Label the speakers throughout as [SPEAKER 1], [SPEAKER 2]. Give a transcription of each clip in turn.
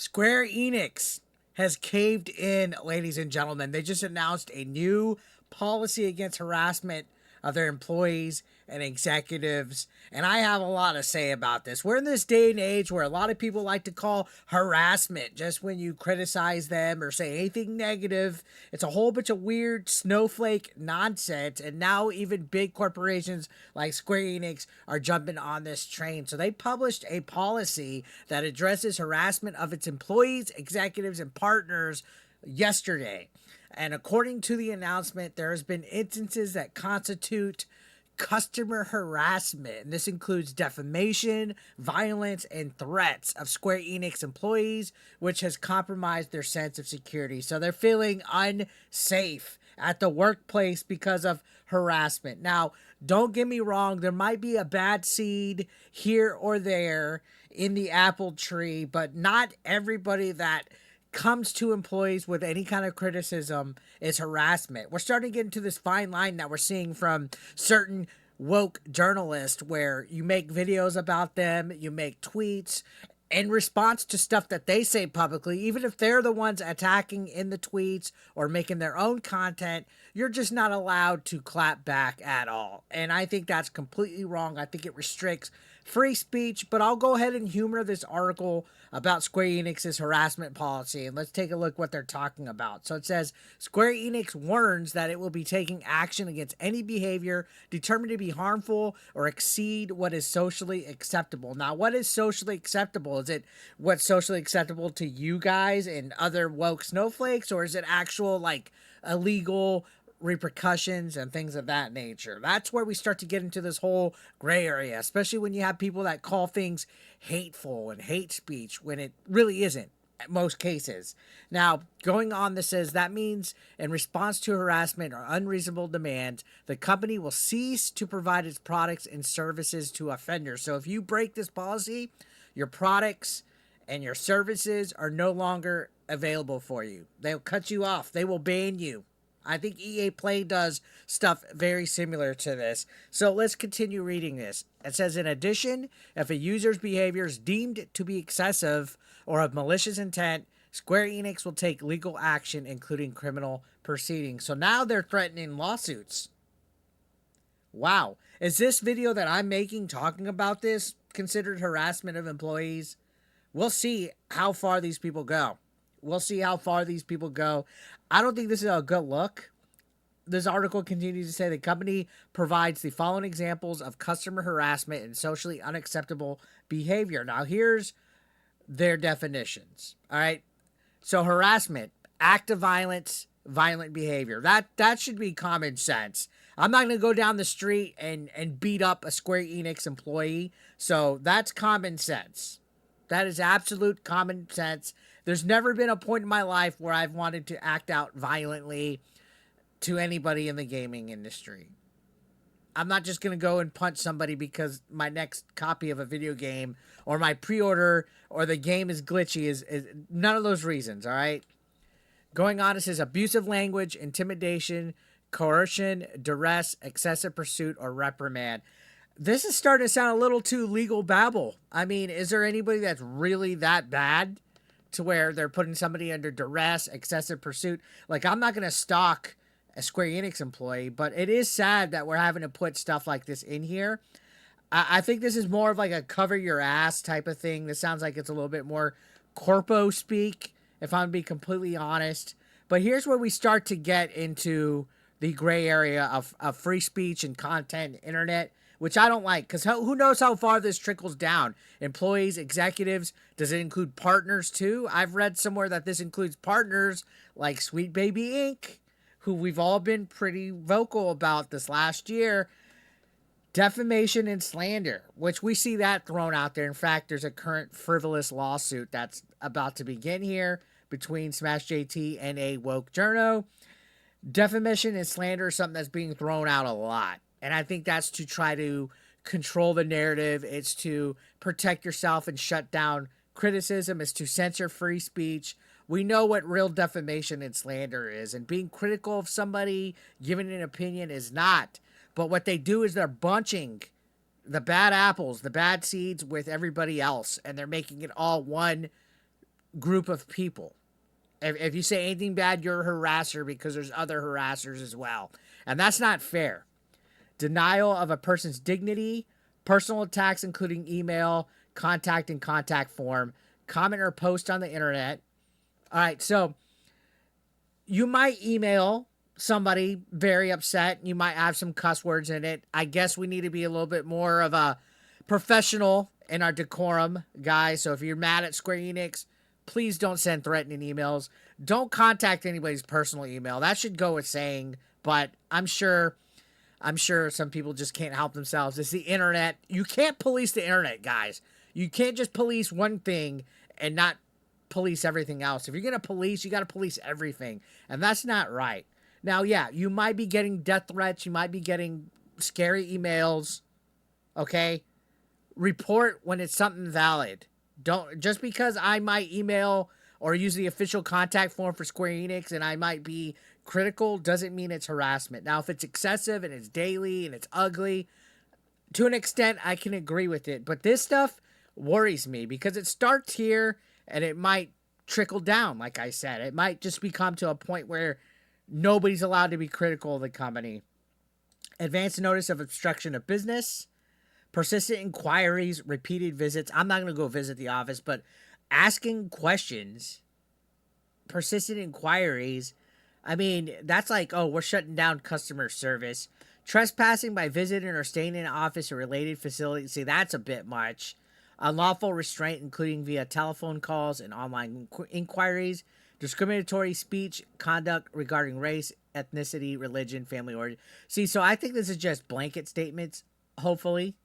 [SPEAKER 1] Square Enix has caved in, ladies and gentlemen. They just announced a new policy against harassment of their employees and executives. And I have a lot to say about this. We're in this day and age where a lot of people like to call harassment just when you criticize them or say anything negative. It's a whole bunch of weird snowflake nonsense. And now even big corporations like Square Enix are jumping on this train. So they published a policy that addresses harassment of its employees, executives, and partners yesterday. And according to the announcement, there has been instances that constitute customer harassment. And this includes defamation, violence, and threats of Square Enix employees, which has compromised their sense of security. So they're feeling unsafe at the workplace because of harassment. Now, don't get me wrong, there might be a bad seed here or there in the apple tree, but not everybody that comes to employees with any kind of criticism is harassment. We're starting to get into this fine line that we're seeing from certain woke journalists where you make videos about them, you make tweets in response to stuff that they say publicly, even if they're the ones attacking in the tweets or making their own content, you're just not allowed to clap back at all. And I think that's completely wrong. I think it restricts free speech, but I'll go ahead and humor this article about Square Enix's harassment policy, and let's take a look what they're talking about. So it says, Square Enix warns that it will be taking action against any behavior determined to be harmful or exceed what is socially acceptable. Now, what is socially acceptable? Is it what's socially acceptable to you guys and other woke snowflakes, or is it actual, like, illegal repercussions and things of that nature? That's where we start to get into this whole gray area, especially when you have people that call things hateful and hate speech when it really isn't in most cases. Now, going on, this says that means in response to harassment or unreasonable demands, the company will cease to provide its products and services to offenders. So if you break this policy, your products and your services are no longer available for you. They'll cut you off. They will ban you. I think EA Play does stuff very similar to this. So let's continue reading this. It says, in addition, if a user's behavior is deemed to be excessive or of malicious intent, Square Enix will take legal action, including criminal proceedings. So now they're threatening lawsuits. Wow. Is this video that I'm making talking about this considered harassment of employees? We'll see how far these people go. We'll see how far these people go. I don't think this is a good look. This article continues to say the company provides the following examples of customer harassment and socially unacceptable behavior. Now, here's their definitions. All right. So harassment, act of violence, violent behavior. That should be common sense. I'm not going to go down the street and beat up a Square Enix employee. So that's common sense. That is absolute common sense. There's never been a point in my life where I've wanted to act out violently to anybody in the gaming industry. I'm not just going to go and punch somebody because my next copy of a video game or my pre-order or the game is glitchy is none of those reasons, all right? Going on, it says abusive language, intimidation, coercion, duress, excessive pursuit, or reprimand. This is starting to sound a little too legal babble. I mean, is there anybody that's really that bad to where they're putting somebody under duress, excessive pursuit? Like, I'm not going to stalk a Square Enix employee, but it is sad that we're having to put stuff like this in here. I think this is more of like a cover your ass type of thing. This sounds like it's a little bit more corpo speak, if I'm being completely honest. But here's where we start to get into the gray area of free speech and content, internet, which I don't like, because who knows how far this trickles down? Employees, executives, does it include partners too? I've read somewhere that this includes partners like Sweet Baby Inc., who we've all been pretty vocal about this last year. Defamation and slander, which we see that thrown out there. In fact, there's a current frivolous lawsuit that's about to begin here between Smash JT and a woke journo. Defamation and slander is something that's being thrown out a lot. And I think that's to try to control the narrative. It's to protect yourself and shut down criticism. It's to censor free speech. We know what real defamation and slander is. And being critical of somebody, giving an opinion is not. But what they do is they're bunching the bad apples, the bad seeds with everybody else. And they're making it all one group of people. If you say anything bad, you're a harasser because there's other harassers as well. And that's not fair. Denial of a person's dignity, personal attacks, including email, contact and contact form, comment or post on the internet. All right, so you might email somebody very upset. You might have some cuss words in it. I guess we need to be a little bit more of a professional in our decorum, guys. So if you're mad at Square Enix, please don't send threatening emails. Don't contact anybody's personal email. That should go with saying, but I'm sure some people just can't help themselves. It's the internet. You can't police the internet, guys. You can't just police one thing and not police everything else. If you're going to police, you got to police everything. And that's not right. Now, yeah, you might be getting death threats. You might be getting scary emails. Okay? Report when it's something valid. Don't, just because I might email or use the official contact form for Square Enix and I might be critical doesn't mean it's harassment. Now, if it's excessive and it's daily and it's ugly, to an extent, I can agree with it. But this stuff worries me because it starts here and it might trickle down, like I said. It might just become to a point where nobody's allowed to be critical of the company. Advance notice of obstruction of business, persistent inquiries, repeated visits. I'm not going to go visit the office, but asking questions, persistent inquiries, I mean, that's like, oh, we're shutting down customer service. Trespassing by visiting or staying in an office or related facility. See, that's a bit much. Unlawful restraint, including via telephone calls and online inquiries. Discriminatory speech, conduct regarding race, ethnicity, religion, family origin. See, so I think this is just blanket statements, hopefully.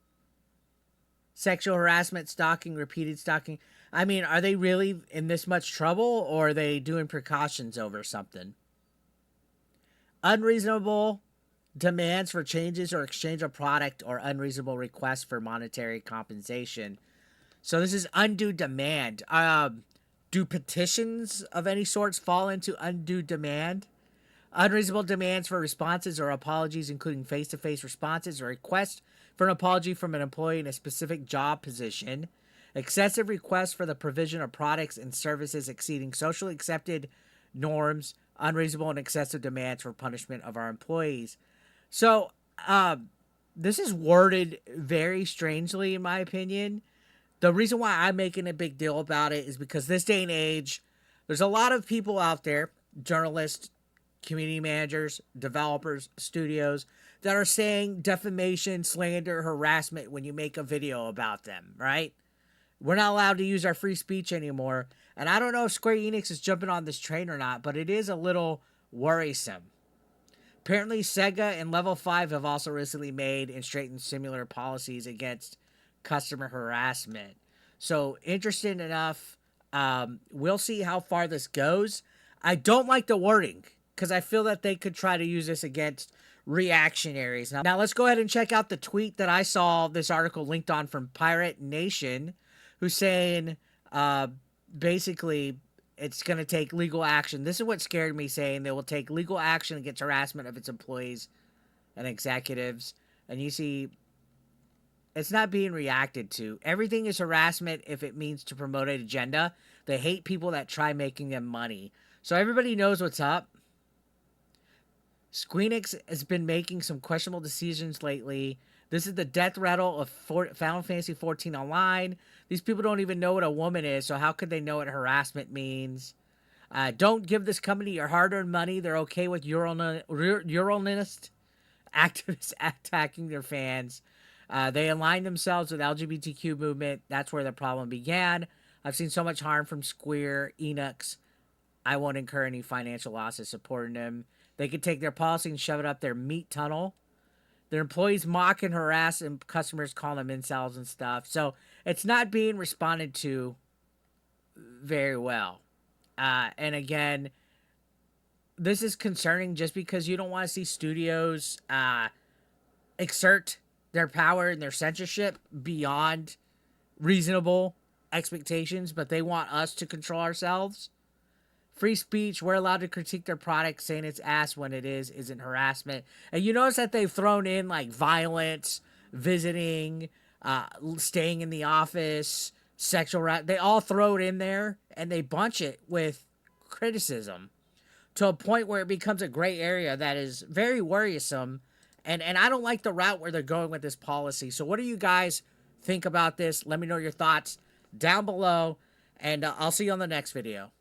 [SPEAKER 1] Sexual harassment, stalking, repeated stalking. I mean, are they really in this much trouble or are they doing precautions over something? Unreasonable demands for changes or exchange of product or unreasonable requests for monetary compensation. So this is undue demand. Do petitions of any sorts fall into undue demand? Unreasonable demands for responses or apologies, including face-to-face responses or requests for an apology from an employee in a specific job position. Excessive requests for the provision of products and services exceeding socially accepted norms. Unreasonable and excessive demands for punishment of our employees. So, this is worded very strangely, in my opinion. The reason why I'm making a big deal about it is because this day and age, there's a lot of people out there, journalists, community managers, developers, studios, that are saying defamation, slander, harassment when you make a video about them, right? We're not allowed to use our free speech anymore. And I don't know if Square Enix is jumping on this train or not, but it is a little worrisome. Apparently, Sega and Level 5 have also recently made and straightened similar policies against customer harassment. So, interesting enough. We'll see how far this goes. I don't like the wording because I feel that they could try to use this against reactionaries. Now, let's go ahead and check out the tweet that I saw this article linked on from Pirate Nation, who's saying basically it's going to take legal action. This is what scared me, saying they will take legal action against harassment of its employees and executives. And you see, it's not being reacted to. Everything is harassment if it means to promote an agenda. They hate people that try making them money. So everybody knows what's up. Squeenix has been making some questionable decisions lately. This is the death rattle of Final Fantasy XIV Online. These people don't even know what a woman is, so how could they know what harassment means? Don't give this company your hard-earned money. They're okay with Eurolist activists attacking their fans. They align themselves with LGBTQ movement. That's where the problem began. I've seen so much harm from Square Enix. I won't incur any financial losses supporting them. They could take their policy and shove it up their meat tunnel. Their employees mock and harass and customers call them incels and stuff. So it's not being responded to very well. And again, this is concerning just because you don't want to see studios exert their power and their censorship beyond reasonable expectations, but they want us to control ourselves. Free speech, we're allowed to critique their product, saying it's ass when it isn't harassment. And you notice that they've thrown in like violence, visiting, staying in the office, they all throw it in there and they bunch it with criticism to a point where it becomes a gray area that is very worrisome. And I don't like the route where they're going with this policy. So what do you guys think about this? Let me know your thoughts down below, and I'll see you on the next video.